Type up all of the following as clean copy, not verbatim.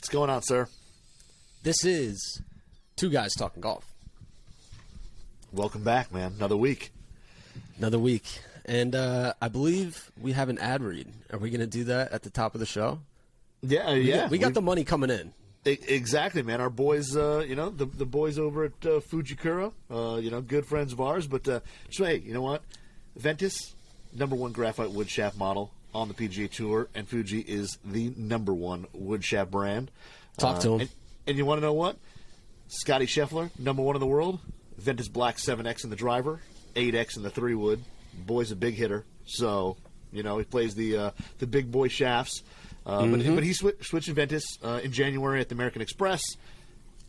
What's going on, sir? This is Two Guys Talking Golf. Welcome back, man. Another week. Another week. And I believe we have an ad read. Are we going to do that at the top of the show? Yeah. We got the money coming in. Exactly, man. Our boys, the boys over at Fujikura, good friends of ours. But hey, you know what? Ventus, #1 graphite wood shaft model on the PGA Tour, and Fuji is the #1 wood shaft brand. Talk to him. And you want to know what? Scotty Scheffler, #1 in the world. Ventus Black 7X in the driver, 8X in the 3-wood. Boy's a big hitter, so he plays the big boy shafts. But he switched to Ventus in January at the American Express.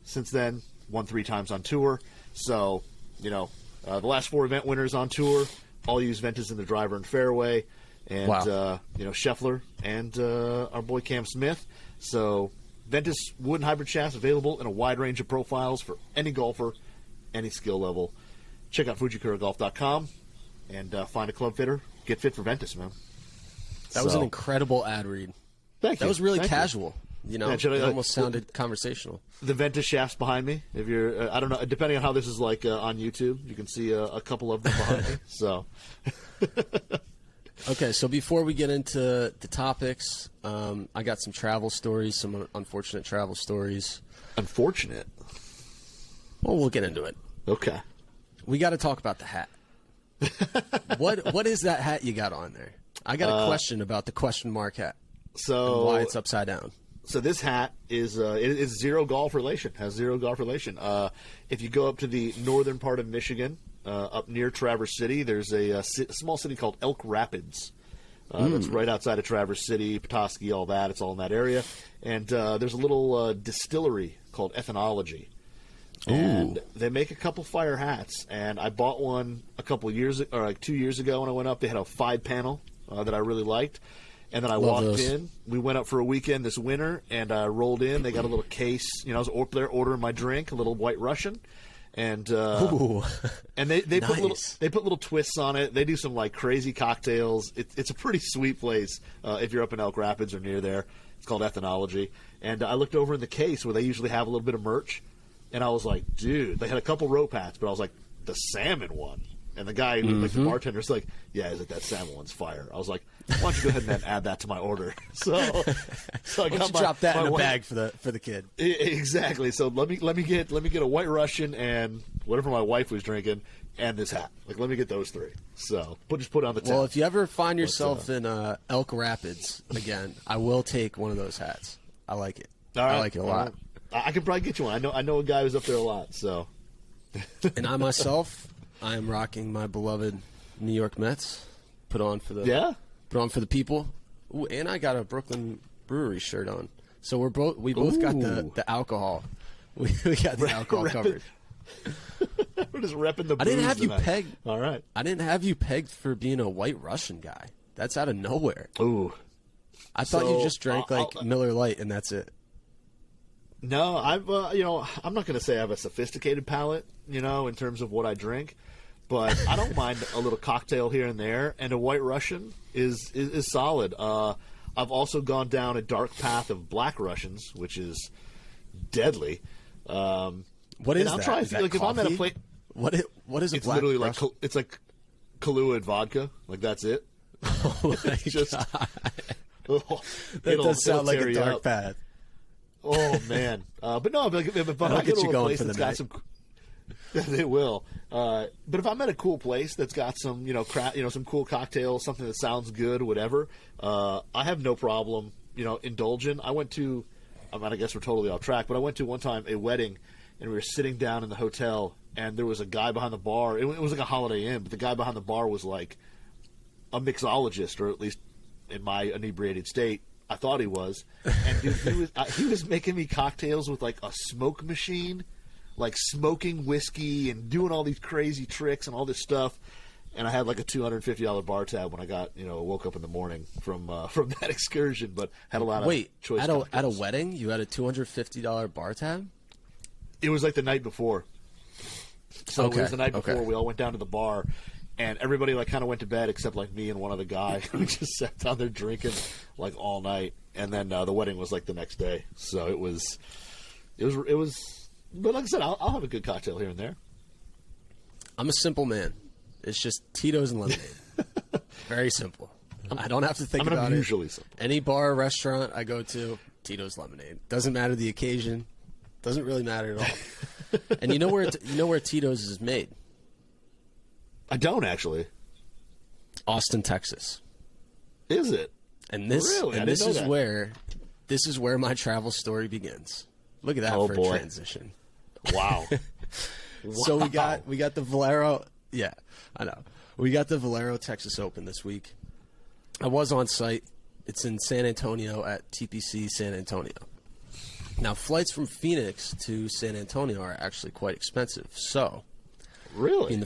Since then, won 3 times on tour. So the last 4 event winners on tour all use Ventus in the driver and fairway. And wow. Scheffler and our boy Cam Smith. So Ventus wood and hybrid shafts available in a wide range of profiles for any golfer, any skill level. Check out FujikuraGolf.com and find a club fitter. Get fit for Ventus, man. That was an incredible ad read. Thank you. That was really casual. It almost sounded conversational. The Ventus shafts behind me. If you're, I don't know, depending on how this is like on YouTube, you can see a couple of them behind me. So. Okay, so before we get into the topics, I got some travel stories, some unfortunate travel stories. Unfortunate? Well, we'll get into it. Okay. We got to talk about the hat. What is that hat you got on there? I got a question about the question mark hat. So and why it's upside down. So this hat is it is zero golf relation. Has zero golf relation. If you go up to the northern part of Michigan, up near Traverse City, there's a small city called Elk Rapids. That's right outside of Traverse City, Petoskey, all that. It's all in that area. And there's a little distillery called Ethnology. And they make a couple fire hats. And I bought one a couple years, or like 2 years ago when I went up. They had a 5-panel that I really liked. And then I walked in. We went up for a weekend this winter, and I rolled in. They got a little case. I was there ordering my drink, a little White Russian, and and they nice. put little twists on it. They do some like crazy cocktails. It's a pretty sweet place if you're up in Elk Rapids or near there. It's called Ethnology. And I looked over in the case where they usually have a little bit of merch, and I was like, dude, they had a couple rope hats, but I was like, the salmon one. And the guy, like the bartender's like, yeah, is it that salmon one's fire? I was like, why don't you go ahead and then add that to my order? So I got drop that in a bag for the kid. Exactly. So let me get a White Russian and whatever my wife was drinking and this hat. Like, let me get those 3. So just put it on the tab. Well, if you ever find yourself in Elk Rapids again, I will take one of those hats. I like it. All right. I like it a lot. I can probably get you one. I know a guy who's up there a lot. So. And I myself, I am rocking my beloved New York Mets. Put on for the people. Ooh, and I got a Brooklyn Brewery shirt on. So we both got the alcohol. We got the alcohol covered. We're just repping the booze I didn't have tonight. you pegged. All right. I didn't have you pegged for being a White Russian guy. That's out of nowhere. Ooh. I thought you just drank Miller Lite and that's it. No, I've I'm not going to say I have a sophisticated palate, in terms of what I drink, but I don't mind a little cocktail here and there, and a White Russian is solid. I've also gone down a dark path of Black Russians, which is deadly. What is that? Try is that like if I'm at a place, what is a it's Black literally Russian? like it's like Kahlua and vodka, like that's it. Oh my just, God. Oh, That does sound like a dark path. Oh man, but no, if I That'll go get to you a going place for the that's got some, they will. But if I'm at a cool place that's got some, some cool cocktails, something that sounds good, whatever, I have no problem, indulging. I guess we're totally off track, but I went to one time a wedding, and we were sitting down in the hotel, and there was a guy behind the bar. It was like a Holiday Inn, but the guy behind the bar was like a mixologist, or at least in my inebriated state, I thought he was. And dude, he was making me cocktails with like a smoke machine, like smoking whiskey and doing all these crazy tricks and all this stuff. And I had like a $250 bar tab when I got, woke up in the morning from that excursion, but had a lot of choice cocktails. At a wedding, you had a $250 bar tab? It was like the night before. So Okay, it was the night before. okay. We all went down to the bar, And everybody like kind of went to bed except like me and one other guy who just sat down there drinking like all night. And then the wedding was like the next day, so it was. But like I said, I'll have a good cocktail here and there. I'm a simple man. It's just Tito's and lemonade. Very simple. I don't have to think about it. Usually simple. Any bar or restaurant I go to, Tito's lemonade. Doesn't matter the occasion. Doesn't really matter at all. And you know where Tito's is made? I don't actually. Austin, Texas. Is it? And this is where my travel story begins. Look at that for a transition. Wow. So we got the Valero. Yeah, I know. We got the Valero Texas Open this week. I was on site. It's in San Antonio at TPC San Antonio. Now, flights from Phoenix to San Antonio are actually quite expensive. So, really, being the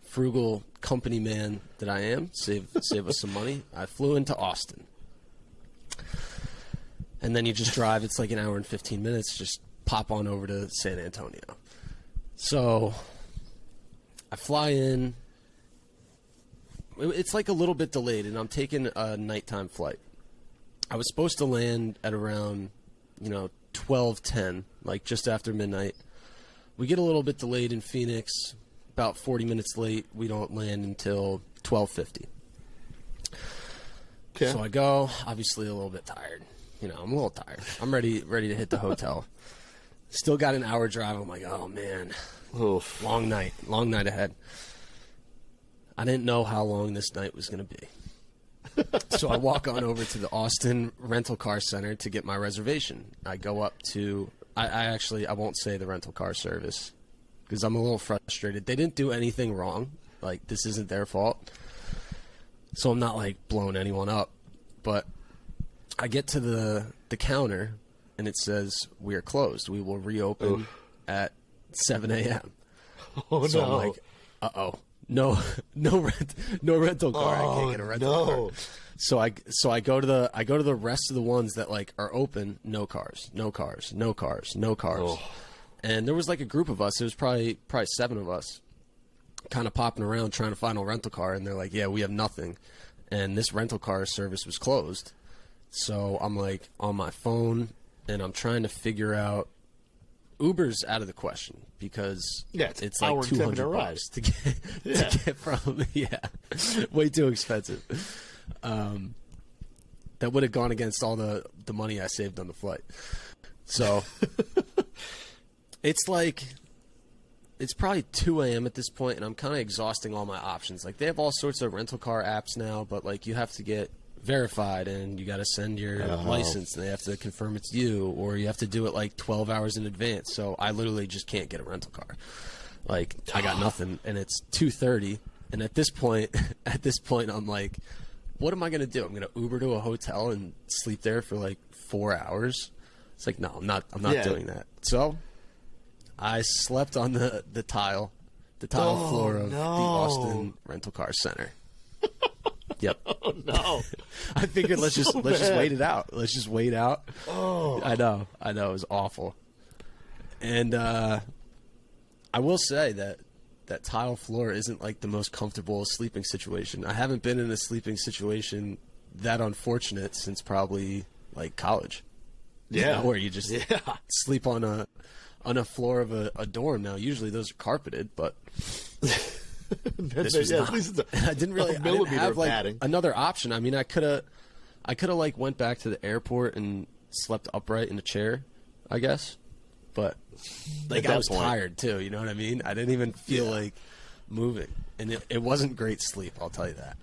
frugal company man that I am, save us some money. I flew into Austin. And then you just drive. It's like an hour and 15 minutes. Just pop on over to San Antonio. So I fly in. It's like a little bit delayed, and I'm taking a nighttime flight. I was supposed to land at around, 12:10, like just after midnight. We get a little bit delayed in Phoenix, about 40 minutes late. We don't land until 12:50. Okay. So I go, obviously a little bit tired. I'm a little tired. I'm ready to hit the hotel. Still got an hour drive. I'm like, oh, man. Oof. Long night ahead. I didn't know how long this night was going to be. So I walk on over to the Austin Rental Car Center to get my reservation. I go up to I won't say the rental car service because I'm a little frustrated. They didn't do anything wrong. Like, this isn't their fault. So I'm not, like, blowing anyone up. But I get to the counter, and it says, we are closed. We will reopen at 7 a.m. Oh, so no. I'm like, uh-oh. No rental car. I can't get a rental car. So I go to the rest of the ones that like are open. No cars. Oh. And there was like a group of us. It was probably 7 of us, kind of popping around trying to find a rental car. And they're like, yeah, we have nothing. And this rental car service was closed. So I'm like on my phone and I'm trying to figure out. Uber's out of the question because it's like $200 to get from. Yeah, way too expensive. That would have gone against all the money I saved on the flight. So it's probably 2 a.m. at this point, and I'm kind of exhausting all my options. Like, they have all sorts of rental car apps now, but like you have to get verified and you got to send your license and they have to confirm it's you, or you have to do it like 12 hours in advance. So I literally just can't get a rental car. Like, I got nothing, and it's 2:30, and at this point I'm like, what am I going to do? I'm going to Uber to a hotel and sleep there for like 4 hours? It's like, no, I'm not doing that. So I slept on the tile floor of the Austin Rental Car Center. Yep. Oh, no. I figured let's just wait it out. Let's just wait out. Oh. I know. It was awful. And I will say that tile floor isn't like the most comfortable sleeping situation. I haven't been in a sleeping situation that unfortunate since probably like college. Yeah. Where you just sleep on a floor of a dorm. Now, usually those are carpeted, but this was not. I didn't have like padding. Another option. I mean, I could have like went back to the airport and slept upright in a chair, I guess. But like, I was tired too. You know what I mean? I didn't even feel like moving, and it wasn't great sleep. I'll tell you that.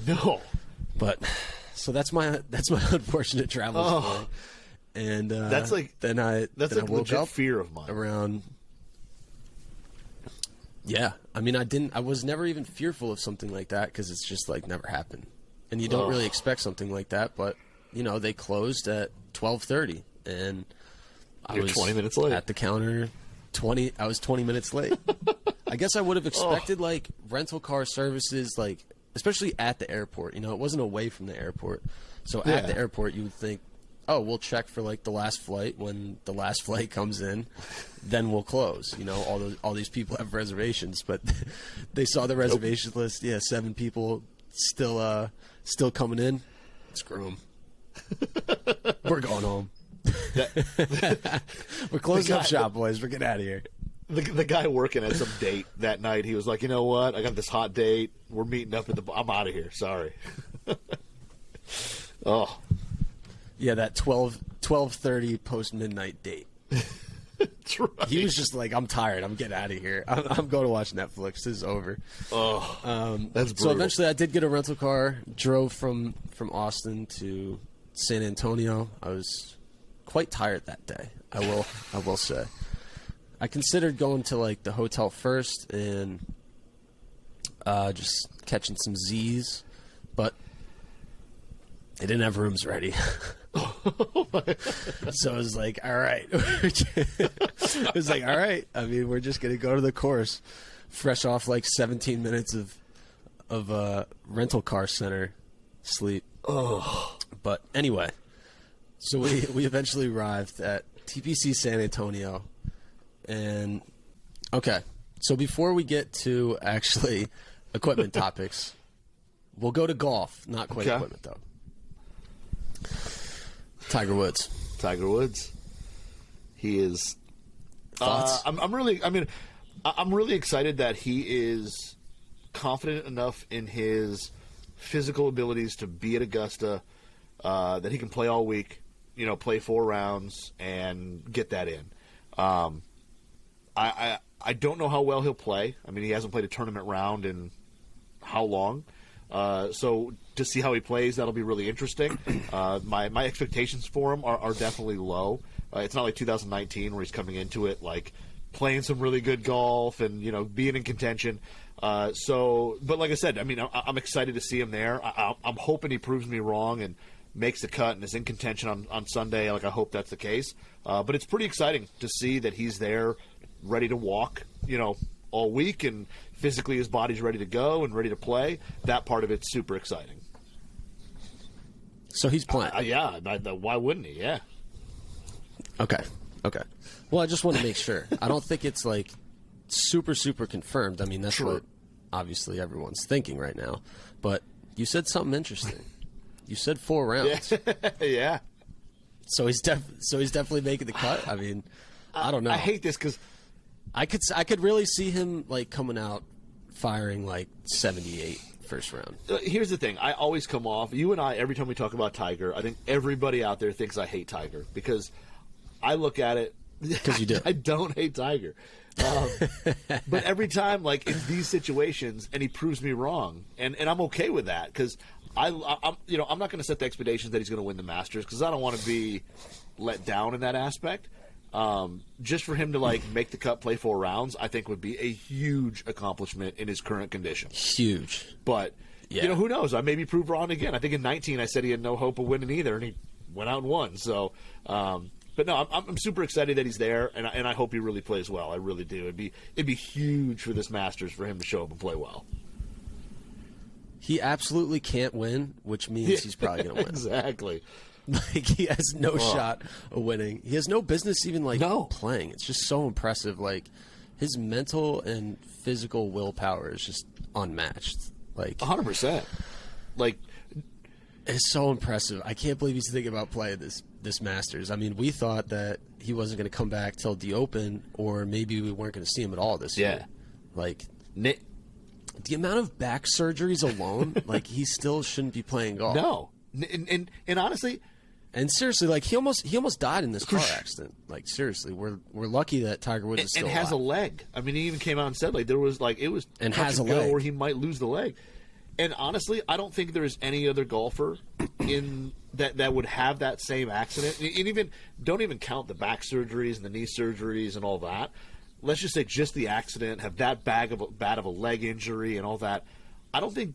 No. But so that's my unfortunate travel story. And that's a woke up fear of mine around. Yeah, I mean, I was never even fearful of something like that because it's just like never happened, and you don't really expect something like that. But they closed at 12:30, and I was 20 minutes late at the counter. I was 20 minutes late. I guess I would have expected like rental car services, like especially at the airport. It wasn't away from the airport, so at the airport you would think, oh, we'll check for like the last flight. When the last flight comes in, then we'll close. You know, all these people have reservations, but they saw the reservation list. Yeah, 7 people still coming in. Screw them. We're going home. We're closing up shop, boys. We're getting out of here. The guy working at some date that night, he was like, you know what? I got this hot date. We're meeting up I'm out of here. Sorry. Oh. Yeah, that 12:30 post-midnight date. That's right. He was just like, I'm tired. I'm getting out of here. I'm going to watch Netflix. This is over. Oh, that's brutal. So eventually I did get a rental car, drove from Austin to San Antonio. I was quite tired that day, I will say. I considered going to like the hotel first and just catching some Z's, but they didn't have rooms ready. So I was like, all right. I mean, we're just going to go to the course, fresh off like 17 minutes of rental car center sleep. Oh. But anyway, so we eventually arrived at TPC San Antonio. And, okay, so before we get to actually equipment topics, we'll go to golf. Not quite equipment, though. Tiger Woods. He is. Thoughts? I'm really excited that he is confident enough in his physical abilities to be at Augusta, that he can play all week, you know, play 4 rounds and get that in. I don't know how well he'll play. I mean, he hasn't played a tournament round in how long? So to see how he plays, that'll be really interesting. My expectations for him are definitely low. It's not like 2019 where he's coming into it like playing some really good golf and, you know, being in contention. But like I said, I mean, I'm excited to see him there. I'm hoping he proves me wrong and makes the cut and is in contention on Sunday. Like, I hope that's the case. But it's pretty exciting to see that he's there, ready to walk, you know, all week, and physically his body's ready to go and ready to play. That part of it's super exciting. So he's playing. Yeah. Why wouldn't he? Yeah. Okay. Well, I just want to make sure. I don't think it's like super confirmed. I mean, that's what obviously everyone's thinking right now. But you said something interesting. You said 4 rounds. Yeah. So he's definitely making the cut. I mean, I don't know. I hate this because I could really see him like coming out firing like 78 first round. Here's the thing. I always come off, you and I, every time we talk about Tiger, I think everybody out there thinks I hate Tiger because I look at it. Because you do. I don't hate Tiger. But every time, like in these situations, and he proves me wrong, and I'm okay with that because I'm not going to set the expectations that he's going to win the Masters because I don't want to be let down in that aspect. Just for him to like make the cut, play 4 rounds, I think would be a huge accomplishment in his current condition. Huge. But you know, who knows? I may be proved wrong again. I think in 19 I said he had no hope of winning either, and he went out and won. So, but no, I'm super excited that he's there, and I hope he really plays well. I really do. It'd be huge for this Masters for him to show up and play well. He absolutely can't win, which means he's probably going to win. Exactly. Like, he has no shot of winning. He has no business even, like, playing. It's just so impressive. Like, his mental and physical willpower is just unmatched. Like 100%. Like, it's so impressive. I can't believe he's thinking about playing this Masters. I mean, we thought that he wasn't going to come back till the Open, or maybe we weren't going to see him at all this year. Like, the amount of back surgeries alone, like, he still shouldn't be playing golf. No. And honestly, and seriously, like he almost died in this car accident. Like, seriously, we're lucky that Tiger Woods is still alive. And has a leg. I mean, he even came out and said like there was like it was and has a leg where he might lose the leg. And honestly, I don't think there's any other golfer in that would have that same accident. And even don't even count the back surgeries and the knee surgeries and all that. Let's just say just the accident, have that bad of a leg injury and all that. I don't think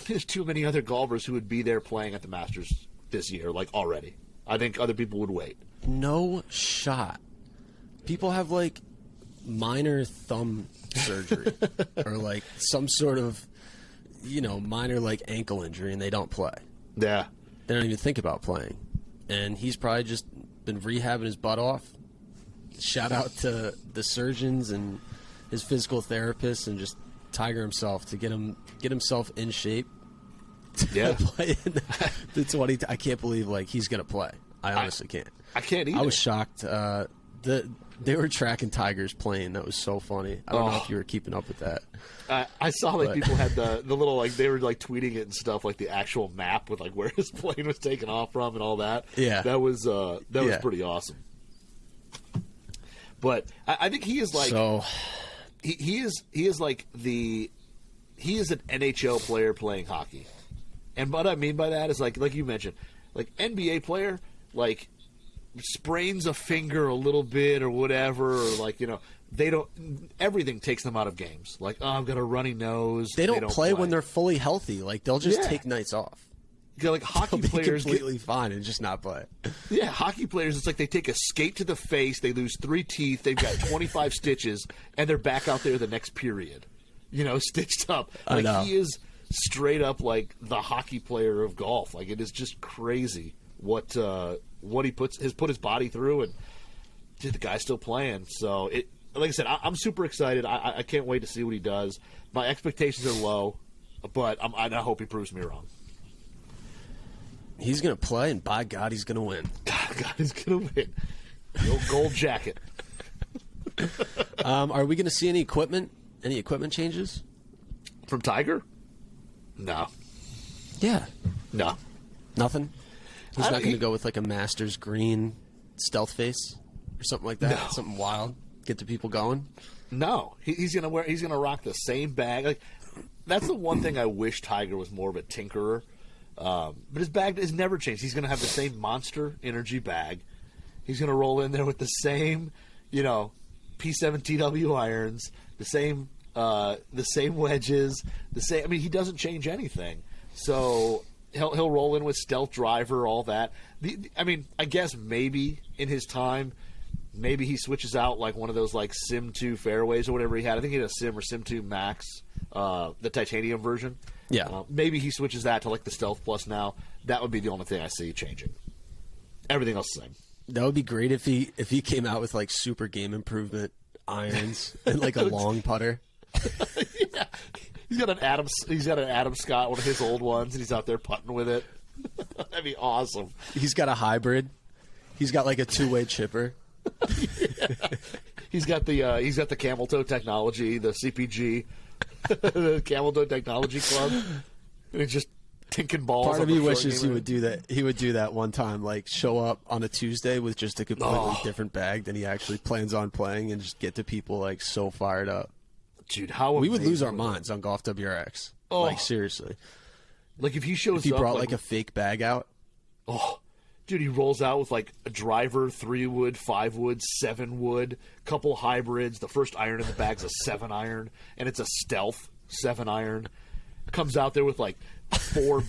there's too many other golfers who would be there playing at the Masters this year, like already. I think other people would wait. No shot. People have like minor thumb surgery or like some sort of, minor like ankle injury and they don't play. Yeah. They don't even think about playing. and he's probably just been rehabbing his butt off. Shout out to the surgeons and his physical therapists and just Tiger himself to get himself in shape. To play in the 20. I can't believe he's gonna play. I honestly can't. I can't either. I was shocked. They were tracking Tiger's plane. That was so funny. I don't know if you were keeping up with that. I saw people had the little they were tweeting it and stuff, the actual map with where his plane was taken off from and all that. Yeah, that was pretty awesome. But I think he is he is an NHL player playing hockey, and what I mean by that is like you mentioned, NBA player sprains a finger a little bit or whatever, or they don't. Everything takes them out of games. I've got a runny nose. They don't play when they're fully healthy. They'll just take nights off. Hockey players completely fine and just not play. Yeah, hockey players. It's they take a skate to the face. They lose 3 teeth. They've got 25 stitches, and they're back out there the next period. Stitched up. He is straight up the hockey player of golf. It is just crazy what he put his body through, and the guy's still playing. So like I said, I'm super excited. I can't wait to see what he does. My expectations are low, but I hope he proves me wrong. He's going to play, and by God, he's going to win. God, he's going to win. The old gold jacket. Are we going to see any equipment changes? From Tiger? No. Yeah. No. Nothing? He's not going to go with a Masters green stealth face or something like that? No. Something wild? Get the people going? No. He's going to rock the same bag. That's the one thing I wish Tiger was more of a tinkerer. But his bag has never changed. He's going to have the same Monster Energy bag. He's going to roll in there with the same, P7TW irons, the same wedges, the same. I mean, he doesn't change anything. So he'll roll in with stealth driver, all that. I guess maybe in his time, maybe he switches out one of those Sim 2 fairways or whatever he had. I think he had a Sim or Sim 2 Max, the titanium version. Yeah. Maybe he switches that to the Stealth Plus now. That would be the only thing I see changing. Everything else the same. That would be great if he came out with super game improvement irons and a long putter. Yeah. He's got an Adam Scott, one of his old ones, and he's out there putting with it. That'd be awesome. He's got a hybrid. He's got a 2-way chipper. Yeah. He's got the camel toe technology, the CPG. The Camel Toe Technology Club, and it's just tinking balls. Part of me wishes he would do that. He would do that one time, show up on a Tuesday with just a completely different bag than he actually plans on playing, and just get the people so fired up. Dude, how we would lose our minds on Golf WRX. Seriously. If he shows up, if he brought a fake bag out. Oh. Dude, he rolls out with a driver, 3-wood, 5-wood, 7-wood, couple hybrids. The first iron in the bag's a 7-iron, and it's a stealth 7-iron. Comes out there with 4,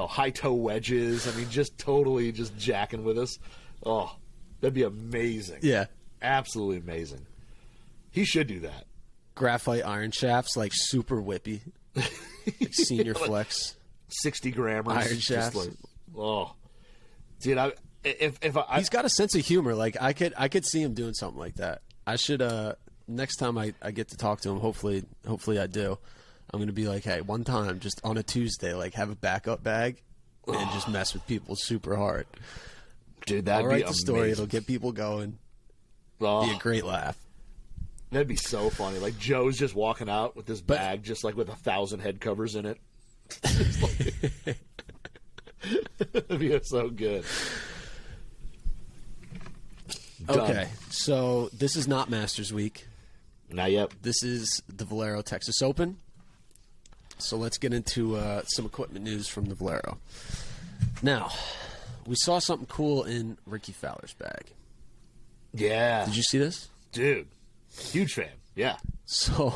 high toe wedges. I mean, just totally just jacking with us. Oh, that'd be amazing. Yeah, absolutely amazing. He should do that. Graphite iron shafts, super whippy, senior flex, 60 grammars iron shafts. Dude, he's got a sense of humor. I could see him doing something like that. I should next time I get to talk to him. Hopefully I do. I'm gonna be hey, one time just on a Tuesday, have a backup bag and just mess with people super hard. Dude, that'd be amazing. The story. It'll get people going. Be a great laugh. That'd be so funny. Joe's just walking out with this bag, just with 1,000 head covers in it. That'd be so good. Okay, so this is not Masters Week. Not yet. This is the Valero Texas Open. So let's get into some equipment news from the Valero. Now, we saw something cool in Ricky Fowler's bag. Yeah. Did you see this? Dude, huge fan. Yeah. So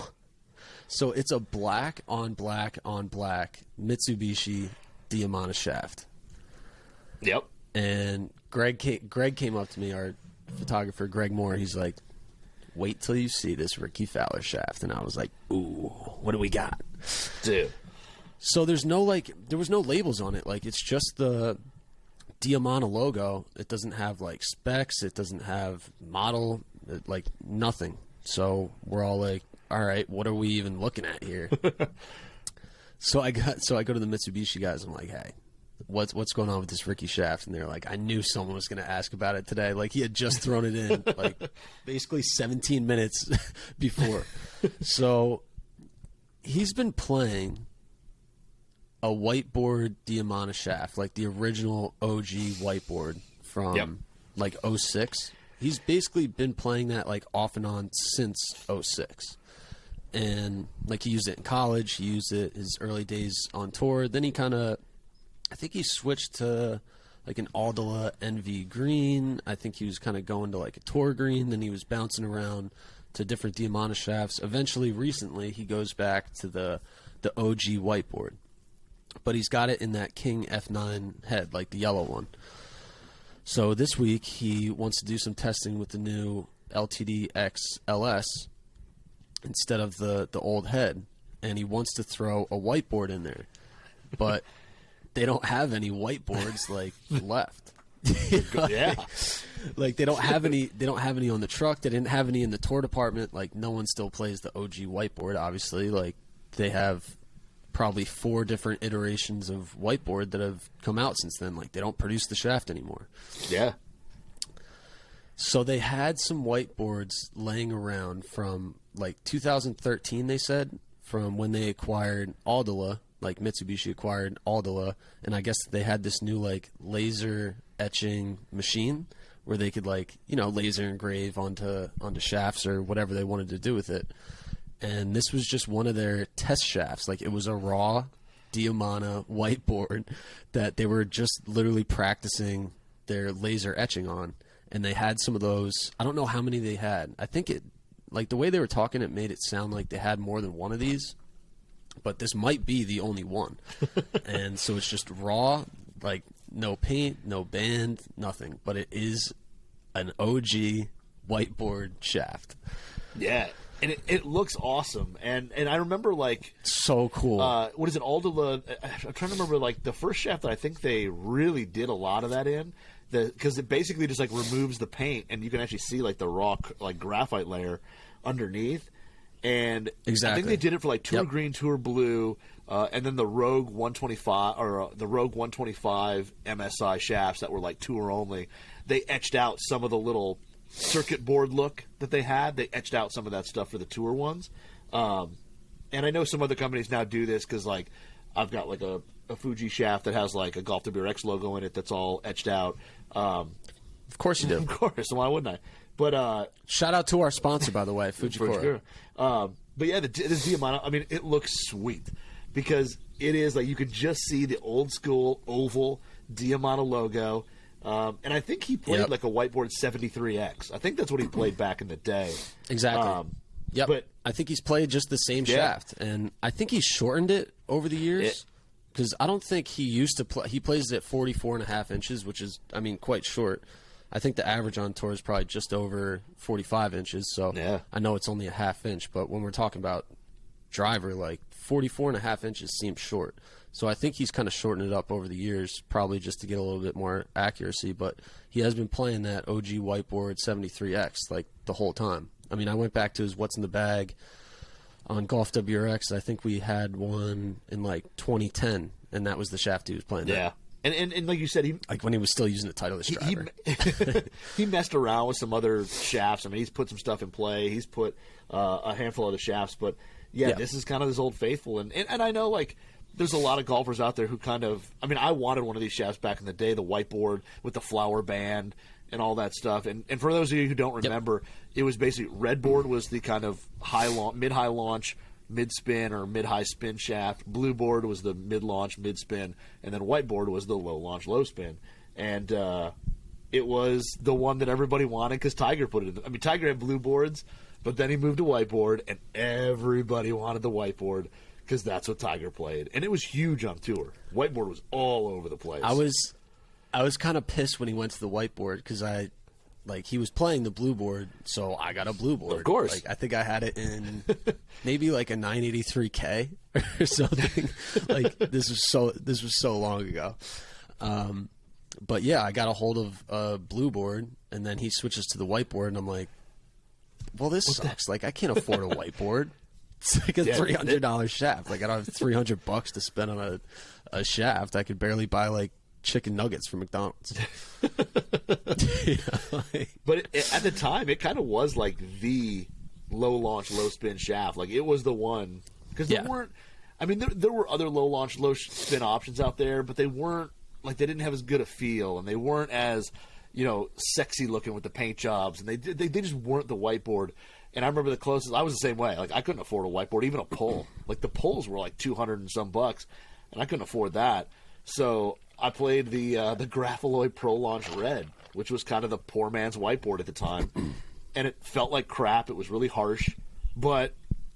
it's a black on black on black Mitsubishi Diamante shaft. Yep. And Greg came up to me, our photographer, Greg Moore. He's like, wait till you see this Ricky Fowler shaft. And I was like, ooh, what do we got? Dude. So there was no labels on it. It's just the Diamana logo. It doesn't have like specs. It doesn't have model, like nothing. So we're all like, all right, what are we even looking at here? So I go to the Mitsubishi guys. I'm like, hey, what's going on with this Ricky shaft? And they're like, I knew someone was going to ask about it today. Like he had just thrown it in, like basically 17 minutes before. So he's been playing a whiteboard Diamana shaft, like the original OG whiteboard from like 06. He's basically been playing that like off and on since 06. And like he used it in college, he used it his early days on tour. Then he I think he switched to like an Aldila NV green. I think he was kind of going to like a tour green. Then he was bouncing around to different Diamana shafts. Eventually, recently, he goes back to the OG whiteboard. But he's got it in that King F9 head, like the yellow one. So this week, he wants to do some testing with the new LTD X LS instead of the old head, and he wants to throw a whiteboard in there, but they don't have any whiteboards like left. Yeah, like they don't have any on the truck. They didn't have any in the tour department. Like no one still plays the OG whiteboard, obviously. Like they have probably 4 different iterations of whiteboard that have come out since then. Like they don't produce the shaft anymore. Yeah. So they had some whiteboards laying around from like 2013, they said, from when they acquired Aldila, like Mitsubishi acquired Aldila, and I guess they had this new like laser etching machine where they could like, laser engrave onto shafts or whatever they wanted to do with it. And this was just one of their test shafts. Like it was a raw Diamana whiteboard that they were just literally practicing their laser etching on. And they had some of those. I don't know how many they had. I think like the way they were talking, it made it sound like they had more than one of these. But this might be the only one. And so it's just raw, like no paint, no band, nothing. But it is an OG whiteboard shaft. Yeah. And it looks awesome. And I remember, like... So cool. What is it, Aldila? I'm trying to remember, like, the first shaft that I think they really did a lot of that in. Because it basically just, like, removes the paint, and you can actually see, like, the raw, like, graphite layer underneath. And exactly. I think they did it for, like, Tour Green, Tour Blue, and then the Rogue 125, or the Rogue 125 MSI shafts that were, like, tour only. They etched out some of the little circuit board look that they had. They etched out some of that stuff for the tour ones. And I know some other companies now do this because, like, I've got, like, a Fuji shaft that has, like, a Golf WRX logo in it that's all etched out. Of course you do. Of course. Why wouldn't I? But shout out to our sponsor, by the way, Fujikura. But yeah, this Diamana, I mean, it looks sweet because it is like you could just see the old school oval Diamana logo. And I think he played like a whiteboard 73X. I think that's what he played back in the day. Exactly. But I think he's played just the same shaft, and I think he's shortened it over the years. Because I don't think he used to play. He plays at 44.5 inches, which is, I mean, quite short. I think the average on tour is probably just over 45 inches. So I know it's only a half inch, but when we're talking about driver, like 44.5 inches seems short. So I think he's kind of shortened it up over the years, probably just to get a little bit more accuracy. But he has been playing that OG whiteboard 73X like the whole time. I mean, I went back to his What's in the Bag on Golf WRX. I think we had one in like 2010, and that was the shaft he was playing. Yeah. And like you said, he like when he was still using the Titleist driver. He messed around with some other shafts. I mean, he's put some stuff in play. He's put a handful of the shafts. But, this is kind of his old faithful. And I know, like, there's a lot of golfers out there who kind of – I mean, I wanted one of these shafts back in the day, the whiteboard with the flower band and all that stuff. And for those of you who don't remember, it was basically – red board was the kind of mid-high launch, mid-spin or mid-high spin shaft. Blue board was the mid-launch, mid-spin. And then white board was the low-launch, low-spin. And it was the one that everybody wanted because Tiger put it in. I mean, Tiger had blue boards, but then he moved to whiteboard, and everybody wanted the whiteboard because that's what Tiger played. And it was huge on tour. Whiteboard was all over the place. I was kind of pissed when he went to the whiteboard because he was playing the blue board, so I got a blue board. Of course. Like, I think I had it in maybe like a 983K or something. Like, this was so long ago. But yeah, I got a hold of a blue board, and then he switches to the whiteboard, and I'm like, well, this sucks. Like, I can't afford a whiteboard. It's like a $300 shaft. Like, I don't have $300 to spend on a shaft. I could barely buy like chicken nuggets from McDonald's. But at the time, it kind of was like the low launch, low spin shaft. Like, it was the one, because there weren't. I mean, there were other low launch, low spin options out there, but they weren't like, they didn't have as good a feel, and they weren't as, sexy looking with the paint jobs, and they just weren't the whiteboard. And I remember the closest, I was the same way. Like, I couldn't afford a whiteboard, even a pull. Like, the pulls were like $200 and some bucks, and I couldn't afford that. So I played the Graphiloid Pro Launch Red, which was kind of the poor man's whiteboard at the time. And it felt like crap. It was really harsh, but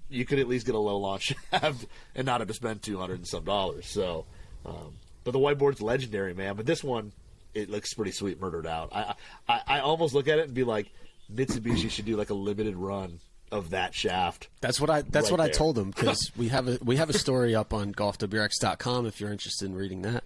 you could at least get a low launch shaft and not have to spend $200 and some dollars. So, but the whiteboard's legendary, man. But this one, it looks pretty sweet, murdered out. I almost look at it and be like, Mitsubishi should do like a limited run of that shaft. That's what I told them, because we have a story up on golfwrx.com if you're interested in reading that.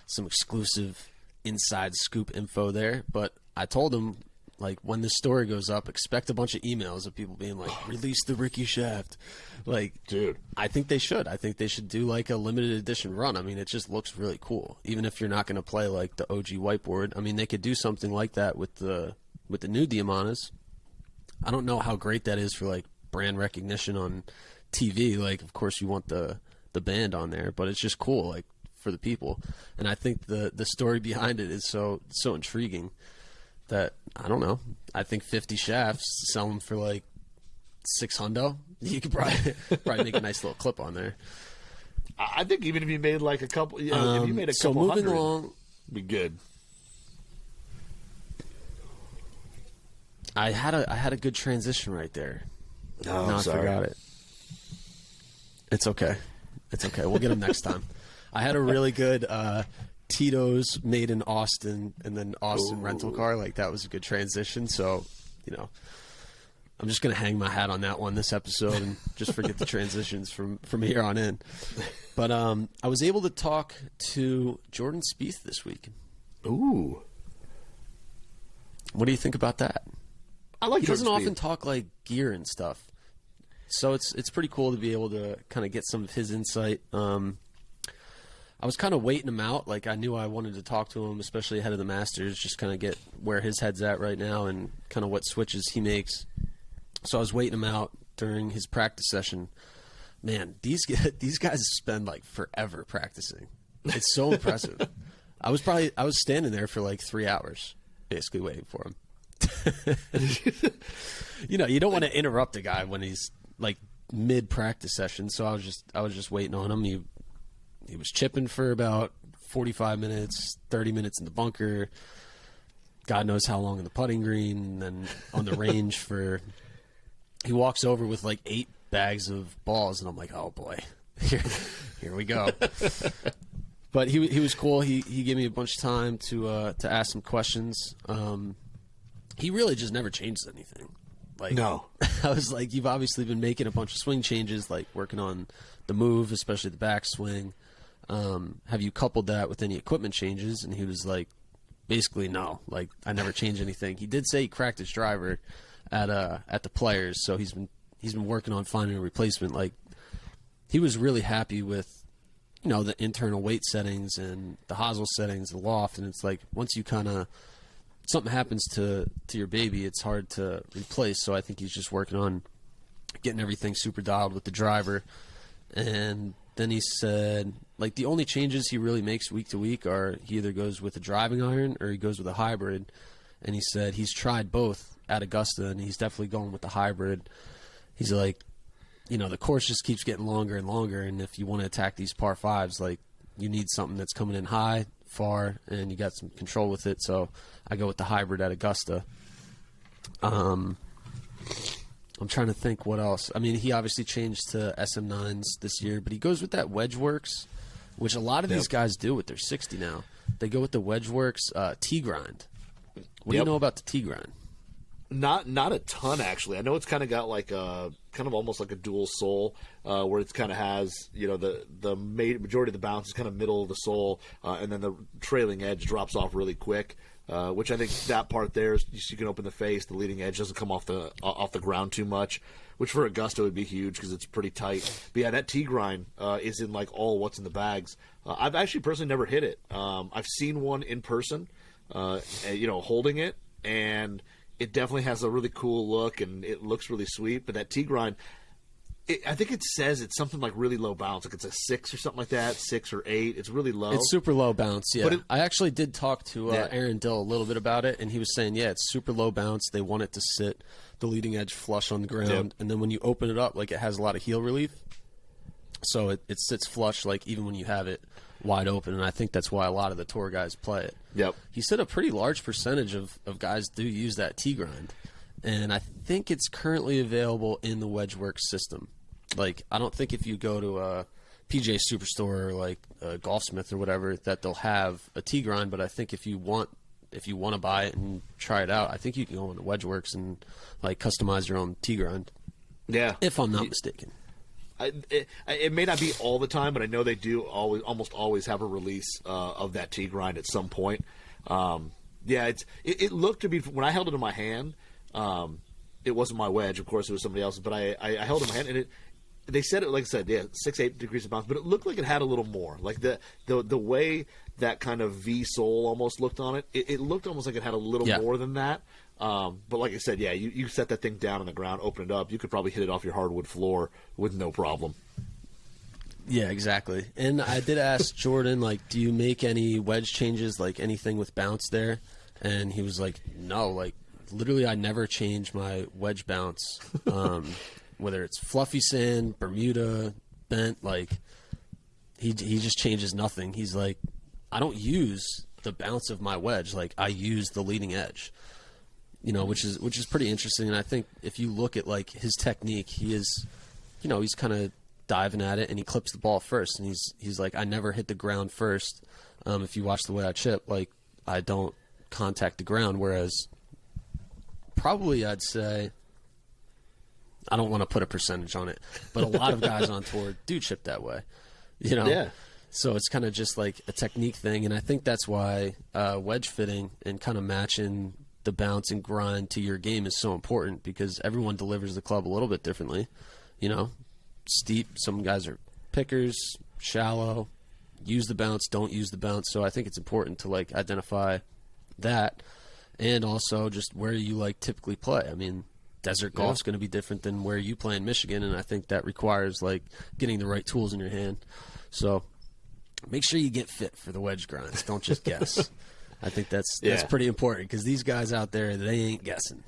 Some exclusive inside scoop info there. But I told them, like, when this story goes up, expect a bunch of emails of people being like, release the Ricky shaft. Like, dude, I think they should. I think they should do like a limited edition run. I mean, it just looks really cool. Even if you're not going to play like the OG whiteboard. I mean, they could do something like that with the new Diamantas. I don't know how great that is for like brand recognition on TV. Like, of course you want the band on there, but it's just cool, like, for the people. And I think the story behind it is so intriguing that, I don't know, I think 50 shafts, sell them for like $600. You could probably make a nice little clip on there. I think even if you made like a couple, if you made a couple so moving hundred, along, it'd be good. I had a good transition right there. Oh, no, I sorry. forgot it. It's okay. We'll get them next time. I had a really good Tito's made in Austin, and then Austin rental car. Like, that was a good transition. So, I'm just going to hang my hat on that one this episode and just forget the transitions from here on in. But I was able to talk to Jordan Spieth this week. Ooh. What do you think about that? I like. He Jordan doesn't Spieth. often talk like gear and stuff, so it's pretty cool to be able to kind of get some of his insight. I was kind of waiting him out. Like, I knew I wanted to talk to him, especially ahead of the Masters, just kind of get where his head's at right now and kind of what switches he makes. So I was waiting him out during his practice session. Man, these guys spend like forever practicing. It's so impressive. I was standing there for like 3 hours, basically waiting for him. You don't want to interrupt a guy when he's like mid practice session. So I was just waiting on him. He was chipping for about 45 minutes, 30 minutes in the bunker. God knows how long in the putting green, and then on the range he walks over with like 8 bags of balls, and I'm like, oh boy, here we go. But he was cool. He gave me a bunch of time to ask some questions. He really just never changed anything. Like, no. I was like, you've obviously been making a bunch of swing changes, like working on the move, especially the backswing. Have you coupled that with any equipment changes? And he was like, basically, no. Like, I never changed anything. He did say he cracked his driver at the Players, so he's been working on finding a replacement. Like, he was really happy with the internal weight settings and the hosel settings, the loft, and it's like, once you kind of something happens to your baby, it's hard to replace. So I think he's just working on getting everything super dialed with the driver. And then he said, like, the only changes he really makes week to week are he either goes with a driving iron or he goes with a hybrid. And he said he's tried both at Augusta, and he's definitely going with the hybrid. He's like, the course just keeps getting longer and longer, and if you want to attack these par fives, like, you need something that's coming in high, far, and you got some control with it. So I go with the hybrid at Augusta. I'm trying to think what else. I mean, he obviously changed to SM9s this year, but he goes with that WedgeWorks, which a lot of these guys do with their 60 now. They go with the WedgeWorks T-Grind. What do you know about the T-Grind? Not a ton, actually. I know it's kind of got like a kind of almost like a dual sole, where it kind of has, you know, the majority of the bounce is kind of middle of the sole, and then the trailing edge drops off really quick. Which I think that part there is you can open the face, the leading edge doesn't come off the ground too much, which for Augusta would be huge because it's pretty tight. But yeah, that T-grind is in like all what's in the bags. I've actually personally never hit it. I've seen one in person, you know, holding it, and it definitely has a really cool look and it looks really sweet. But that T-grind, I think it says it's something like really low bounce, like it's a 6 or something like that, 6 or 8. It's really low. It's super low bounce, yeah. But I actually did talk to Aaron Dill a little bit about it, and he was saying, yeah, it's super low bounce. They want it to sit the leading edge flush on the ground, and then when you open it up, like it has a lot of heel relief, so it sits flush, like even when you have it wide open, and I think that's why a lot of the tour guys play it. Yep. He said a pretty large percentage of guys do use that T-grind, and I think it's currently available in the WedgeWorks system. Like, I don't think if you go to a PGA Superstore or like a Golfsmith or whatever that they'll have a T-grind, but I think if you want to buy it and try it out, I think you can go into WedgeWorks and like customize your own T-grind. Yeah. If I'm not mistaken. It may not be all the time, but I know they do almost always have a release of that T-grind at some point. Yeah, it looked to be, when I held it in my hand, it wasn't my wedge, of course it was somebody else's, but I held it in my hand, and they said it, like I said, yeah, 6-8 degrees of bounce, but it looked like it had a little more. Like the way that kind of V sole almost looked on it, it looked almost like it had a little more than that. But like I said, yeah, you set that thing down on the ground, open it up, you could probably hit it off your hardwood floor with no problem. Yeah, exactly. And I did ask Jordan, like, do you make any wedge changes, like anything with bounce there? And he was like, no, like, literally I never change my wedge bounce. Whether it's fluffy sand, Bermuda, bent, like, he just changes nothing. He's like, I don't use the bounce of my wedge, like I use the leading edge. You know, which is pretty interesting. And I think if you look at like his technique, he is, you know, he's kind of diving at it and he clips the ball first. And he's like, I never hit the ground first. If you watch the way I chip, like I don't contact the ground. Whereas probably I'd say, I don't want to put a percentage on it, but a lot of guys on tour do chip that way. You know? Yeah. So it's kind of just like a technique thing. And I think that's why wedge fitting and kind of matching the bounce and grind to your game is so important, because everyone delivers the club a little bit differently. You know, steep, some guys are pickers, shallow, use the bounce, don't use the bounce. So I think it's important to like identify that, and also just where you like typically play. I mean, desert golf's going to be different than where you play in Michigan, and I think that requires like getting the right tools in your hand. So make sure you get fit for the wedge grinds. Don't just guess. I think that's pretty important, because these guys out there, they ain't guessing.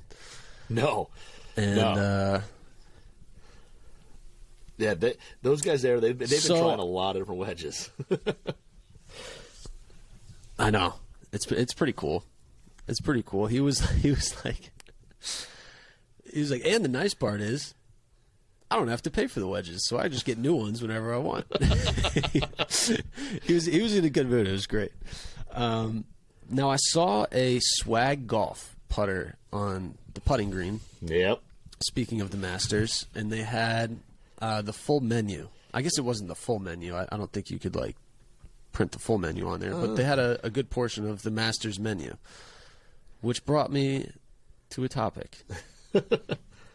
No. And yeah, those guys there, they've been trying a lot of different wedges. I know. It's pretty cool. It's pretty cool. He was like, and the nice part is, I don't have to pay for the wedges, so I just get new ones whenever I want. He was in a good mood. It was great. Now I saw a Swag Golf putter on the putting green. Yep. Speaking of the Masters, and they had the full menu. I guess it wasn't the full menu. I don't think you could like print the full menu on there, but they had a good portion of the Masters menu, which brought me to a topic.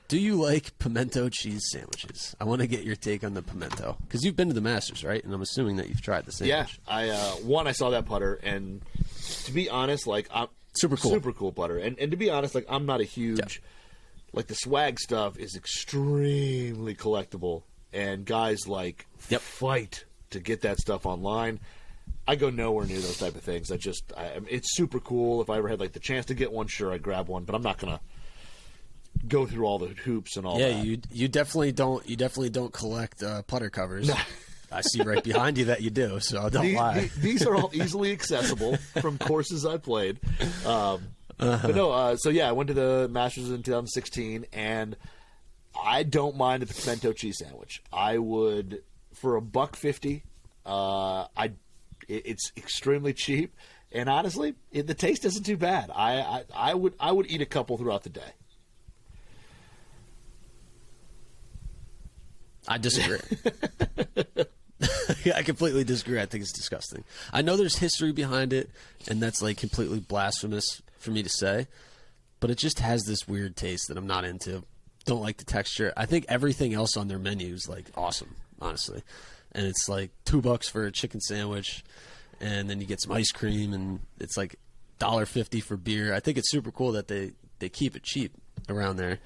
Do you like pimento cheese sandwiches? I want to get your take on the pimento, because you've been to the Masters, right? And I'm assuming that you've tried the sandwich. Yeah, I saw that putter, and to be honest, like, super cool putter. And to be honest, like, I'm not a huge like, the swag stuff is extremely collectible, and guys like fight to get that stuff online. I go nowhere near those type of things. It's super cool. If I ever had like the chance to get one, sure, I'd grab one, but I'm not gonna go through all the hoops and all that. Yeah, you definitely don't. You definitely don't collect putter covers. I see right behind you that you do, so don't lie. These are all easily accessible from courses I played. But no, so yeah, I went to the Masters in 2016, and I don't mind a pimento cheese sandwich. I would, for $1.50. It's extremely cheap, and honestly, the taste isn't too bad. I would eat a couple throughout the day. I disagree. I completely disagree. I think it's disgusting. I know there's history behind it, and that's like completely blasphemous for me to say, but it just has this weird taste that I'm not into. Don't like the texture. I think everything else on their menu is like awesome, honestly. And it's like $2 for a chicken sandwich, and then you get some ice cream, and it's like $1.50 for beer. I think it's super cool that they keep it cheap around there.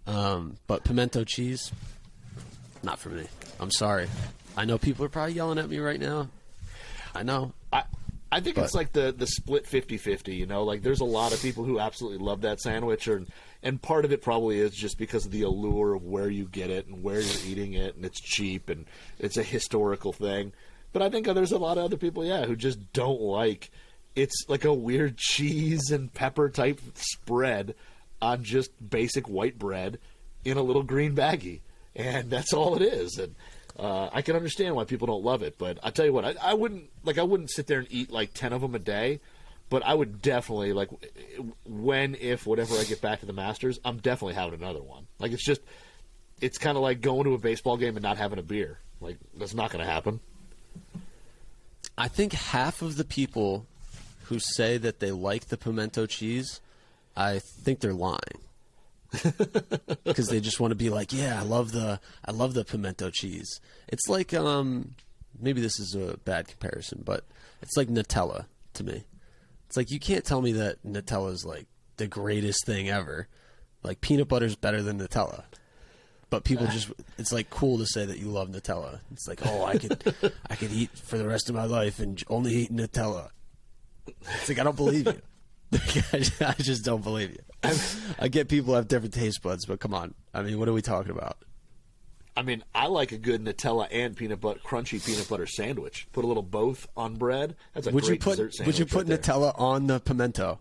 But pimento cheese, not for me. I'm sorry. I know people are probably yelling at me right now. I know. I think it's like the split 50-50, you know? Like, there's a lot of people who absolutely love that sandwich, and part of it probably is just because of the allure of where you get it and where you're eating it, and it's cheap, and it's a historical thing. But I think there's a lot of other people, who just don't like it's like a weird cheese and pepper type spread on just basic white bread in a little green baggie. And that's all it is. And I can understand why people don't love it, but I tell you what, I wouldn't sit there and eat like 10 of them a day, but I would definitely, like, whenever I get back to the Masters, I'm definitely having another one. Like, it's kind of like going to a baseball game and not having a beer. Like, that's not going to happen. I think half of the people who say that they like the pimento cheese, I think they're lying. Because they just want to be like, yeah, I love the pimento cheese. It's like, maybe this is a bad comparison, but it's like Nutella to me. It's like, you can't tell me that Nutella is like the greatest thing ever. Like, peanut butter is better than Nutella. But people it's like cool to say that you love Nutella. It's like, oh, I could eat for the rest of my life and only eat Nutella. It's like, I don't believe you. I just don't believe you. I get people have different taste buds, but come on. I mean, what are we talking about? I mean, I like a good Nutella and crunchy peanut butter sandwich. Put a little both on bread. That's a great dessert sandwich. Would you put Nutella on the pimento?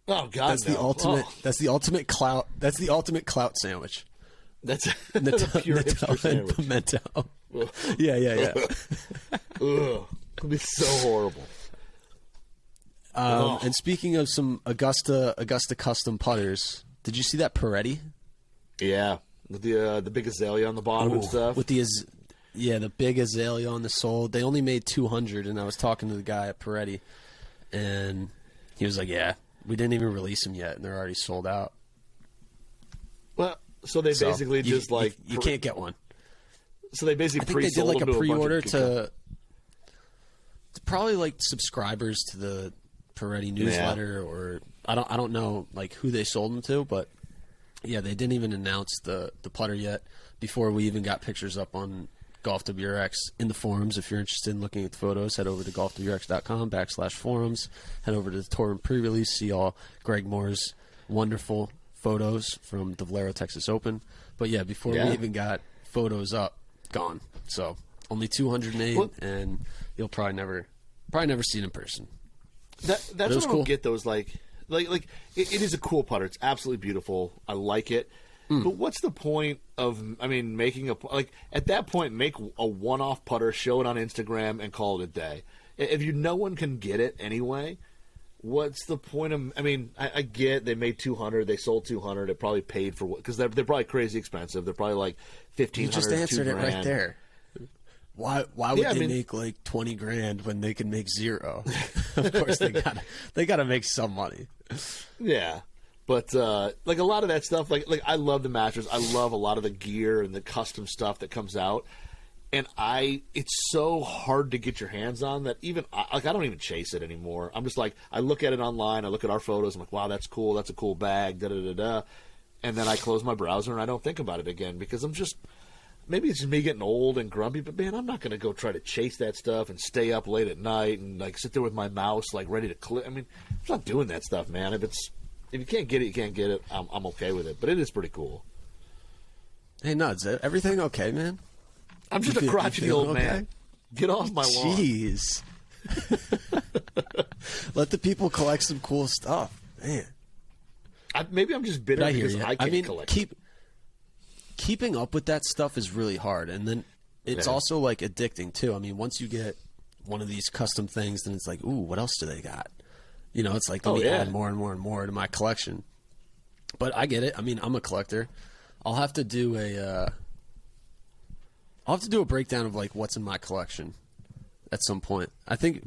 Oh God, that's the ultimate. Oh. That's the ultimate clout. That's the ultimate clout sandwich. That's Nutella and pimento. Yeah. Ugh, it'd be so horrible. And speaking of some Augusta custom putters, did you see that Peretti? Yeah, with the big azalea on the bottom and stuff. With the big azalea on the sole. They only made 200, and I was talking to the guy at Peretti, and he was like, "Yeah, we didn't even release them yet, and they're already sold out." Well, so they basically you can't get one. So they basically I think they did like a pre-order to probably like subscribers to the Peretti newsletter, or I don't know like who they sold them to, but yeah, they didn't even announce the putter yet before we even got pictures up on Golf WRX in the forums. If you're interested in looking at the photos, head over to golfwrx.com/forums. Head over to the tour and pre-release, see all Greg Moore's wonderful photos from the Valero Texas Open. But yeah, before we even got photos up, gone. So only 200 made, and you'll probably never see it in person. That's what I don't get. Those like it is a cool putter. It's absolutely beautiful. I like it. But what's the point of? I mean, making at that point, make a one-off putter, show it on Instagram, and call it a day. If no one can get it anyway, what's the point of? I mean, I get they made 200, they sold 200. It probably paid for what? Because they're probably crazy expensive. They're probably like 1,500. You just answered it right there. Why would they make like $20,000 when they can make zero? Of course they gotta make some money. Yeah, but like a lot of that stuff, like I love the Masters. I love a lot of the gear and the custom stuff that comes out, and it's so hard to get your hands on that I don't even chase it anymore. I'm just like, I look at it online, I look at our photos, I'm like, wow, that's cool, that's a cool bag, and then I close my browser and I don't think about it again because I'm just. Maybe it's just me getting old and grumpy, but man, I'm not going to go try to chase that stuff and stay up late at night and like sit there with my mouse like ready to click. I mean, I'm not doing that stuff, man. If you can't get it, you can't get it. I'm okay with it, but it is pretty cool. Hey, Nuds, everything okay, man? I'm just a crotchety old man. Get off my lawn. Jeez. Let the people collect some cool stuff, man. Maybe I'm just bitter because I can't collect. Keeping up with that stuff is really hard, and then it's also like addicting too. I mean, once you get one of these custom things, then it's like, ooh, what else do they got? You know, it's like, let me add more and more and more to my collection. But I get it. I mean, I'm a collector. I'll have to do I'll have to do a breakdown of like what's in my collection at some point. I think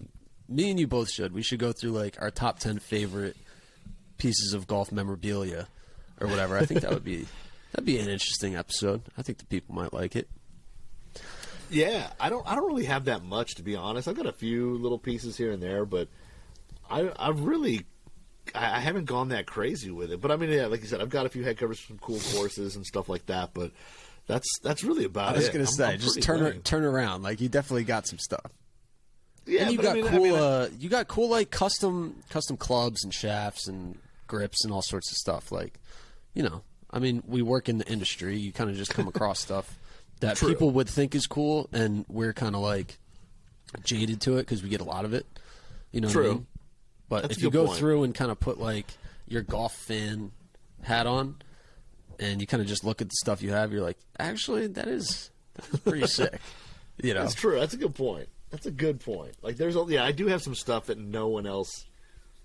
me and you both should. We should go through like our top 10 favorite pieces of golf memorabilia or whatever. I think that'd be an interesting episode. I think the people might like it. Yeah, I don't really have that much, to be honest. I've got a few little pieces here and there, but I haven't gone that crazy with it. But I mean, yeah, like you said, I've got a few head covers from cool courses and stuff like that. But that's really about it. I was going to say, just turn around. Like, you definitely got some stuff. Yeah, and you got cool like custom clubs and shafts and grips and all sorts of stuff. Like, you know, I mean, we work in the industry. You kind of just come across stuff that people would think is cool, and we're kind of like jaded to it because we get a lot of it. You know what I mean? But if you go through and kind of put like your golf fan hat on, and you kind of just look at the stuff you have, you're like, actually, that's pretty sick. You know, that's true. That's a good point. That's a good point. Like, I do have some stuff that no one else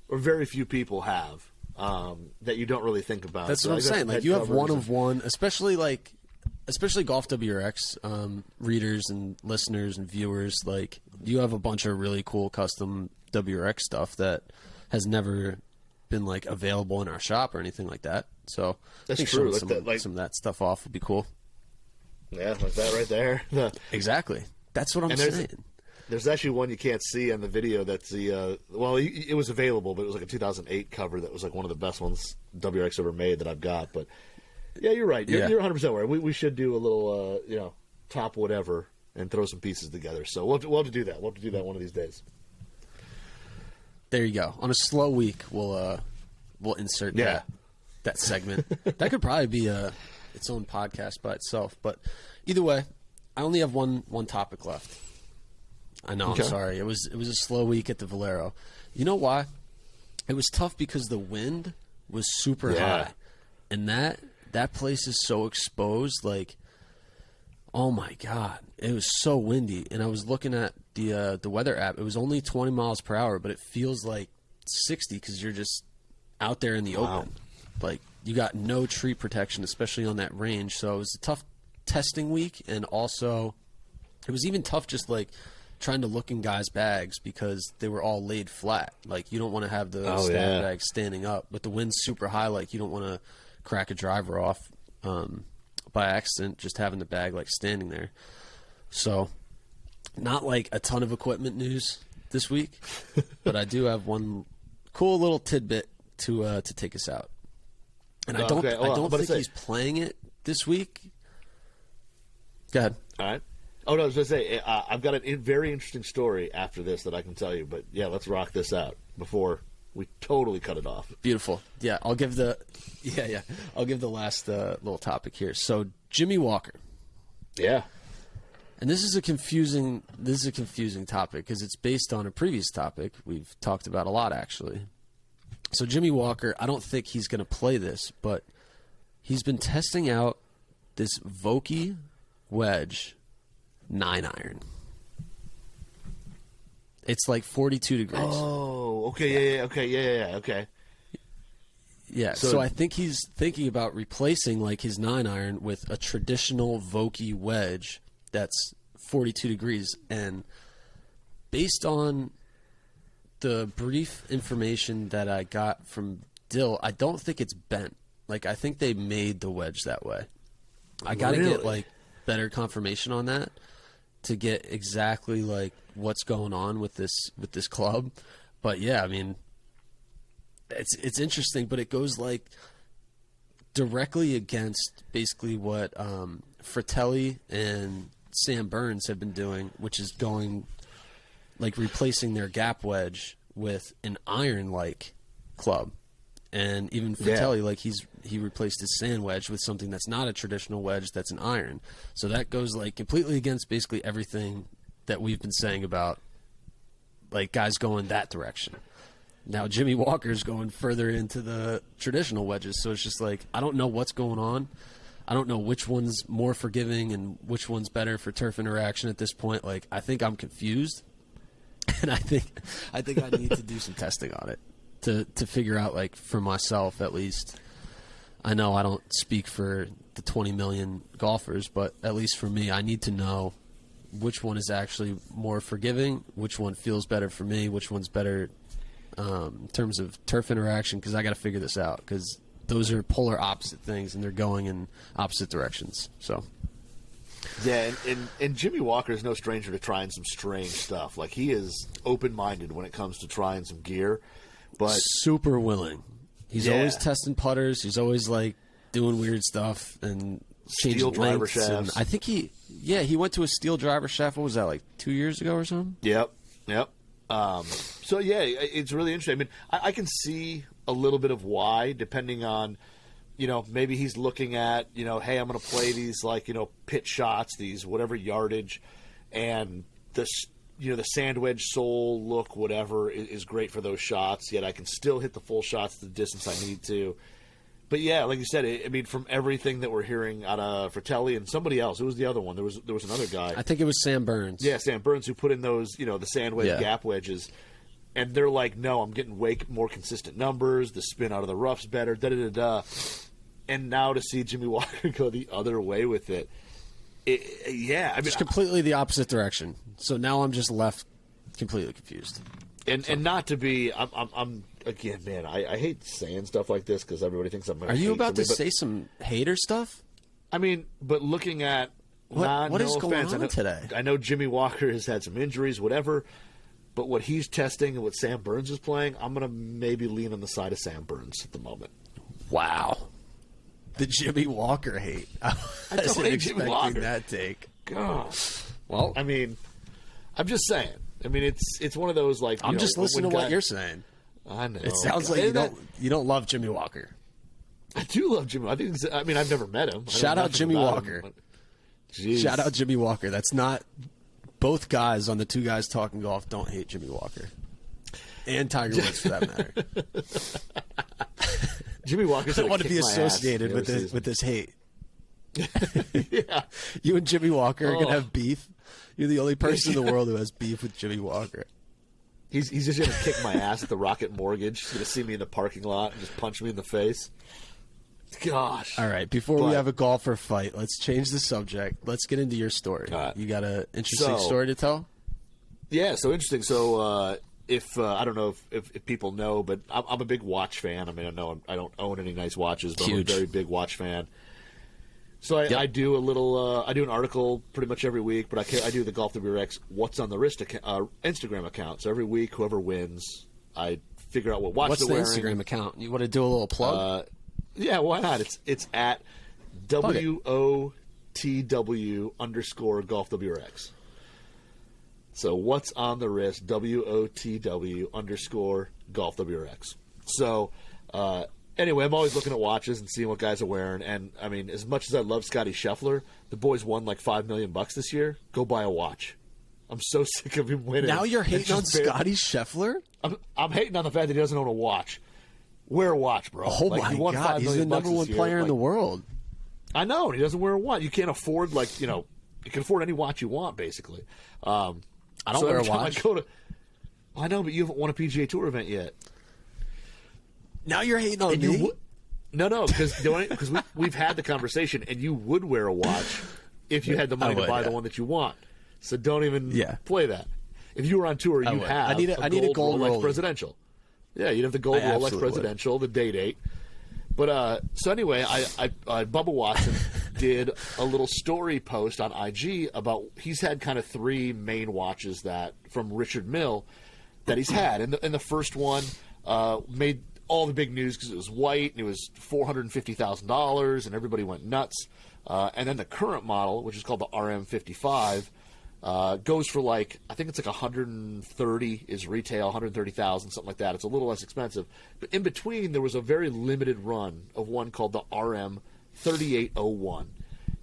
or very few people have that you don't really think about. That's what I'm saying. Like, you have one of one, especially Golf WRX readers and listeners and viewers. Like, you have a bunch of really cool custom WRX stuff that has never been like available in our shop or anything like that. So that's I think true. Some of that stuff off would be cool. Yeah, like that right there. Exactly. That's what I'm saying. There's actually one you can't see on the video. That's it was available, but it was like a 2008 cover that was like one of the best ones WRX ever made that I've got. But yeah, you're right. You're 100% right. We should do a little, top whatever and throw some pieces together. So we'll have to do that. We'll have to do that one of these days. There you go. On a slow week, we'll insert that segment. That could probably be its own podcast by itself. But either way, I only have one topic left. I know. Okay. I'm sorry. It was a slow week at the Valero. You know why? It was tough because the wind was super high, and that place is so exposed. Like, oh my god, it was so windy. And I was looking at the weather app. It was only 20 miles per hour, but it feels like 60 because you're just out there in the open. Like, you got no tree protection, especially on that range. So it was a tough testing week, and also it was even tough just like trying to look in guys' bags because they were all laid flat. Like, you don't want to have the stack bags standing up, but the wind's super high. Like, you don't want to crack a driver off by accident just having the bag like standing there. So not like a ton of equipment news this week, but I do have one cool little tidbit to take us out. And I don't think he's playing it this week. Go ahead. All right. Oh, no, I was going to say, I've got a very interesting story after this that I can tell you. But, yeah, let's rock this out before we totally cut it off. Beautiful. Yeah, I'll give the last little topic here. So, Jimmy Walker. Yeah. And this is a confusing topic because it's based on a previous topic we've talked about a lot, actually. So, Jimmy Walker, I don't think he's going to play this, but he's been testing out this Vokey wedge 9-iron. It's like 42 degrees. Oh, okay, okay. Yeah, so I think he's thinking about replacing like his 9-iron with a traditional Vokey wedge that's 42 degrees. And based on the brief information that I got from Dill, I don't think it's bent. Like, I think they made the wedge that way. I got to get like better confirmation on that to get exactly like what's going on with this club. But yeah, I mean, it's interesting, but it goes like directly against basically what Fratelli and Sam Burns have been doing, which is going like replacing their gap wedge with an iron like club. And even Fratelli, like he replaced his sand wedge with something that's not a traditional wedge, that's an iron. So that goes like completely against basically everything that we've been saying about like guys going that direction. Now Jimmy Walker's going further into the traditional wedges, so it's just like I don't know what's going on. I don't know which one's more forgiving and which one's better for turf interaction at this point. Like, I think I'm confused, and I think I need to do some testing on it to figure out, like, for myself at least, I know I don't speak for the 20 million golfers, but at least for me, I need to know which one is actually more forgiving, which one feels better for me, which one's better in terms of turf interaction, because I got to figure this out, because those are polar opposite things, and they're going in opposite directions. So, yeah, and Jimmy Walker is no stranger to trying some strange stuff. Like, he is open-minded when it comes to trying some gear, but super willing. He's always testing putters. He's always like doing weird stuff and changing steel driver shafts. And shafts. I think he went to a steel driver shaft. What was that, like 2 years ago or something? Yep. So yeah, it's really interesting. I mean, I can see a little bit of why, depending on, maybe he's looking at, hey, I'm going to play these pit shots, these whatever yardage, and the sand wedge sole look, whatever, is great for those shots. Yet I can still hit the full shots the distance I need to. But yeah, like you said, I mean, from everything that we're hearing out of Fratelli and somebody else, who was the other one? There was another guy. I think it was Sam Burns. Yeah, Sam Burns, who put in those, the sand wedge gap wedges. And they're like, no, I'm getting way more consistent numbers. The spin out of the rough's better, da-da-da-da. And now to see Jimmy Walker go the other way with it, I mean, it's completely the opposite direction. So now I'm just left completely confused. And not to be, I'm again, man, I hate saying stuff like this because everybody thinks I'm going to. Are you about to say some hater stuff? I mean, but looking at what is going on today? I know Jimmy Walker has had some injuries, whatever. But what he's testing and what Sam Burns is playing, I'm going to maybe lean on the side of Sam Burns at the moment. Wow. The Jimmy Walker hate. I wasn't expecting that take. Gosh. Well, I mean, I'm just saying. I mean, it's one of those like. I'm just listening to what you're saying. I know. It sounds like you don't love Jimmy Walker. I do love Jimmy. I mean, I've never met him. Shout out Jimmy Walker. Shout out Jimmy Walker. That's not. Both guys on the Two Guys Talking Golf don't hate Jimmy Walker. And Tiger Woods, for that matter. Jimmy Walker's don't want to be associated with this hate. Yeah. You and Jimmy Walker are going to have beef. You're the only person in the world who has beef with Jimmy Walker. He's just going to kick my ass at the Rocket Mortgage. He's going to see me in the parking lot and just punch me in the face. Gosh. All right, before we have a golfer fight, let's change the subject. Let's get into your story. You got an interesting story to tell? Yeah, so interesting. So if I don't know if people know, but I'm a big watch fan. I mean, I don't own any nice watches, but Huge. I'm a very big watch fan. So I do a little. I do an article pretty much every week, but I do the Golf WRX What's on the Wrist Instagram account. So every week, whoever wins, I figure out what watch they're wearing. What's the Instagram account? You want to do a little plug? Yeah, why not? It's at WOTW _Golf WRX. So what's on the wrist? WOTW _ Golf WRX. So anyway, I'm always looking at watches and seeing what guys are wearing. And I mean, as much as I love Scotty Scheffler, the boy's won like $5 million this year. Go buy a watch. I'm so sick of him winning. Now you're hating on Scotty Scheffler? I'm hating on the fact that he doesn't own a watch. Wear a watch, bro. Oh, my God. He's the number one player in the world. I know. And he doesn't wear a watch. You can't afford, you can afford any watch you want, basically. I don't wear a watch. I know, but you haven't won a PGA Tour event yet. Now you're hating on me? No, because we've had the conversation, and you would wear a watch if you had the money to buy the one that you want. So don't even play that. If you were on tour, you'd have I need a gold Rolex Rolex Presidential. Yeah, you'd have the gold Rolex Presidential, the date. But so anyway, I Bubba Watson did a little story post on IG about he's had kind of three main watches that from Richard Mille that he's had, and the first one made all the big news because it was white and it was $450,000 and everybody went nuts. And then the current model, which is called the RM55. Goes for I think it's like 130 is retail, 130,000, something like that. It's a little less expensive. But in between, there was a very limited run of one called the RM 3801.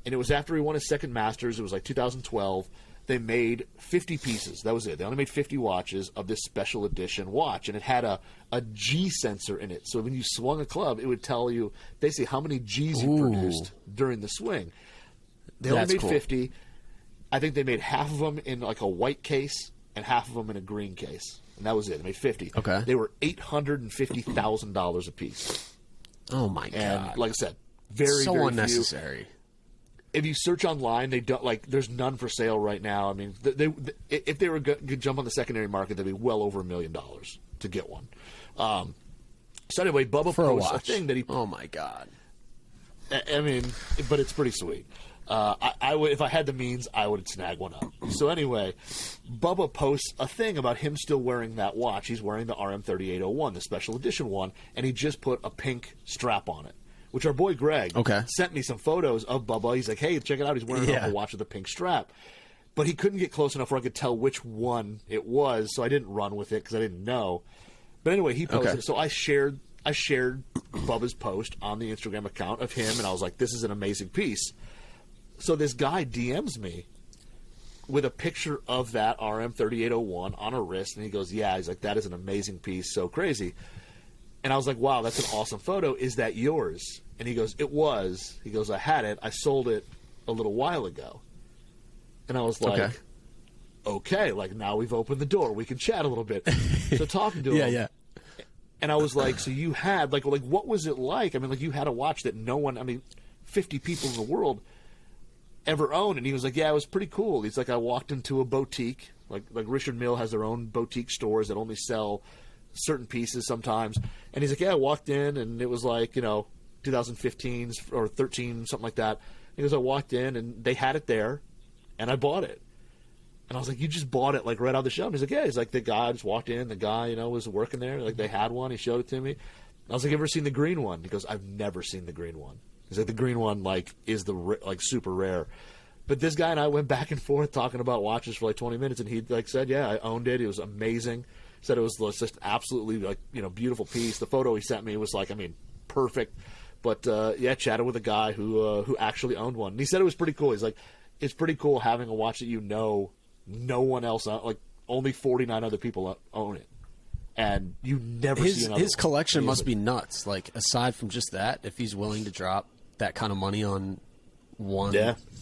And it was after he won his second Masters. It was like 2012. They made 50 pieces. That was it. They only made 50 watches of this special edition watch. And it had a G sensor in it. So when you swung a club, it would tell you basically how many Gs you produced during the swing. They only made 50. I think they made half of them in like a white case and half of them in a green case. And that was it. They made 50. Okay. They were $850,000 a piece. Oh my god! And like I said, very unnecessary. Few. If you search online, they don't there's none for sale right now. I mean, they if they were going to jump on the secondary market, they'd be well over $1 million to get one. So anyway, Bubba posts a thing that he. Oh my god! I mean, but it's pretty sweet. I would, if I had the means, I would snag one up. So anyway, Bubba posts a thing about him still wearing that watch. He's wearing the RM3801, the special edition one, and he just put a pink strap on it. Which our boy Greg sent me some photos of Bubba. He's like, hey, check it out. He's wearing a watch with a pink strap. But he couldn't get close enough where I could tell which one it was, so I didn't run with it because I didn't know. But anyway, he posted it. So I shared Bubba's post on the Instagram account of him, and I was like, this is an amazing piece. So this guy DMs me with a picture of that RM3801 on a wrist, and he goes, yeah, he's like, that is an amazing piece, so crazy. And I was like, wow, that's an awesome photo. Is that yours? And he goes, it was. He goes, I had it. I sold it a little while ago. And I was like, okay, like now we've opened the door. We can chat a little bit. So talking to him. And I was like, so you had, like what was it like? I mean, like you had a watch that no one, 50 people in the world ever owned. And he was like, yeah, it was pretty cool. He's like, I walked into a boutique. Like Richard Mille has their own boutique stores that only sell certain pieces sometimes. And he's like, yeah, I walked in and it was like, 2015 or 13, something like that. He goes, I walked in and they had it there and I bought it. And I was like, you just bought it like right out of the shelf? And he's like, yeah. He's like, the guy just walked in, the guy, was working there. Like they had one. He showed it to me. I was like, ever seen the green one? He goes, I've never seen the green one. He's like, the green one is the super rare. But this guy and I went back and forth talking about watches for 20 minutes, and he said, yeah, I owned it. It was amazing. Said it was just absolutely beautiful piece. The photo he sent me was perfect. But chatted with a guy who actually owned one. And he said it was pretty cool. He's like, it's pretty cool having a watch that no one else only 49 other people own it, and you never see another his collection must be nuts. Like aside from just that, if he's willing to drop that kind of money on one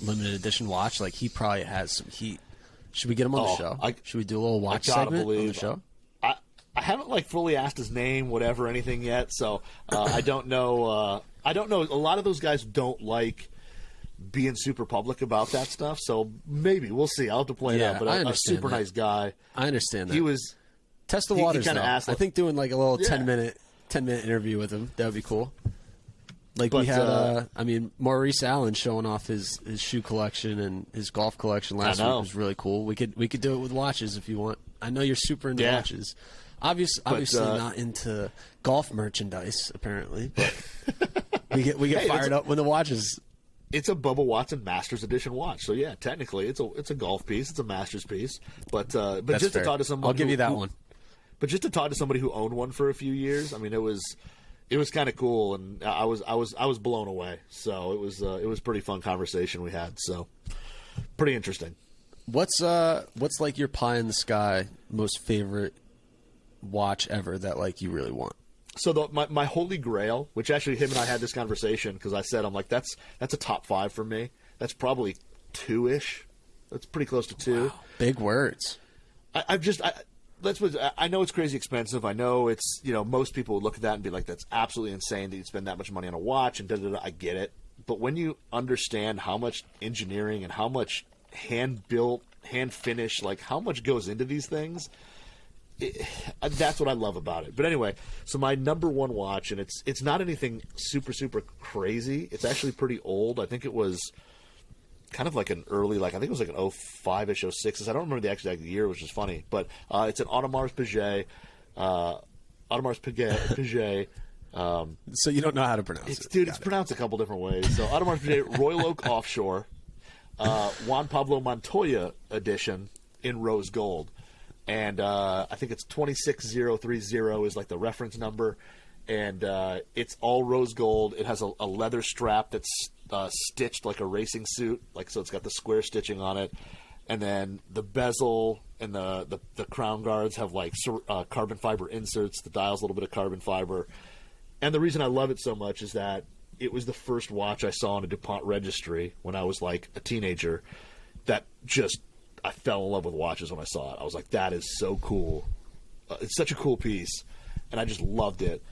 limited edition watch, like he probably has some heat. Should we get him on the show? Should we do a little watch segment on the show? I haven't fully asked his name, whatever, anything yet. So I don't know. I don't know. A lot of those guys don't like being super public about that stuff. So maybe we'll see. I'll have to play it out. But a super nice guy. I understand that. He was test the waters. He asked, I think doing a little 10-minute interview with him, that would be cool. We had, Maurice Allen showing off his shoe collection and his golf collection last week was really cool. We could do it with watches if you want. I know you're super into watches. Obviously not into golf merchandise, apparently, but we get fired up when the watches. It's a Bubba Watson Masters Edition watch, so yeah, technically it's a golf piece, it's a Masters piece, but just fair. To talk to somebody, I'll give you that one. But just to talk to somebody who owned one for a few years, it was kind of cool, and I was blown away. So it was pretty fun conversation we had. So pretty interesting. What's your pie in the sky most favorite watch ever that you really want? So my holy grail, which actually him and I had this conversation because I said that's a top 5 for me. That's probably 2-ish. That's pretty close to 2. Wow. Big words. I know it's crazy expensive. I know it's most people would look at that and be like, that's absolutely insane that you'd spend that much money on a watch and da-da-da. I get it, but when you understand how much engineering and how much hand built, hand finished, how much goes into these things. That's what I love about it. But anyway, so my number one watch, and it's not anything super, super crazy. It's actually pretty old. I think it was kind of an early, I think it was an 05-ish, 06. I don't remember the exact year, which is funny. But it's an Audemars Piguet. So you don't know how to pronounce it. Dude, it's pronounced a couple different ways. So Audemars Piguet Royal Oak Offshore, Juan Pablo Montoya edition in rose gold. And I think it's 26030 is the reference number. And it's all rose gold. It has a leather strap that's stitched like a racing suit. So it's got the square stitching on it. And then the bezel and the crown guards have carbon fiber inserts. The dial's a little bit of carbon fiber. And the reason I love it so much is that it was the first watch I saw on a DuPont registry when I was a teenager that I fell in love with watches when I saw it. I was like, that is so cool. It's such a cool piece. And I just loved it.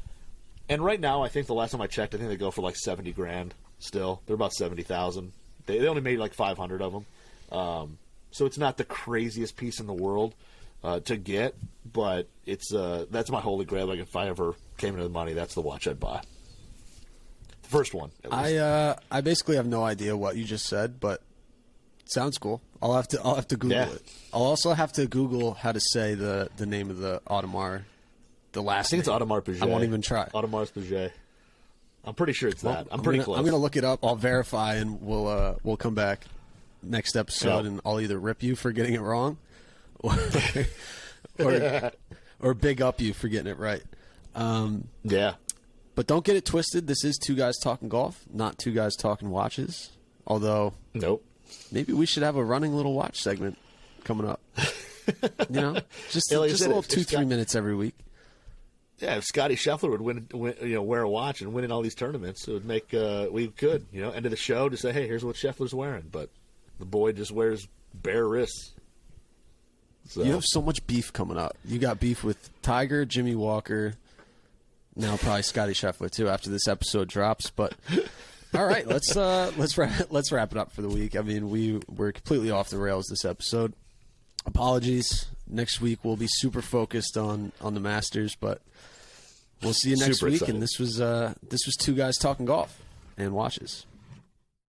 And right now, I think the last time I checked, I think they go for like $70,000. Still, they're about 70,000. They only made like 500 of them, so it's not the craziest piece in the world to get, but it's that's my holy grail. Like if I ever came into the money, that's the watch I'd buy. The first one. At least. I basically have no idea what you just said, but it sounds cool. I'll have to Google it. I'll also have to Google how to say the name of the Audemars. The last. I think it's Audemars Piguet. I won't even try. Audemars Piguet. I'm pretty sure it's that. I'm pretty close. I'm gonna look it up. I'll verify, and we'll come back next episode, and I'll either rip you for getting it wrong, or big up you for getting it right. Yeah. But don't get it twisted. This is two guys talking golf, not two guys talking watches. Although, nope. Maybe we should have a running little watch segment coming up. Just a little 2-3 minutes every week. Yeah, if Scotty Scheffler would win, wear a watch and win in all these tournaments, it would make we could, end of the show to say, hey, here's what Scheffler's wearing, but the boy just wears bare wrists. So. You have so much beef coming up. You got beef with Tiger, Jimmy Walker, now probably Scotty Scheffler too after this episode drops. But all right, let's wrap it up for the week. I mean, we're completely off the rails this episode. Apologies. Next week we'll be super focused on the Masters, but we'll see you next week. Excited. And this was two guys talking golf and watches.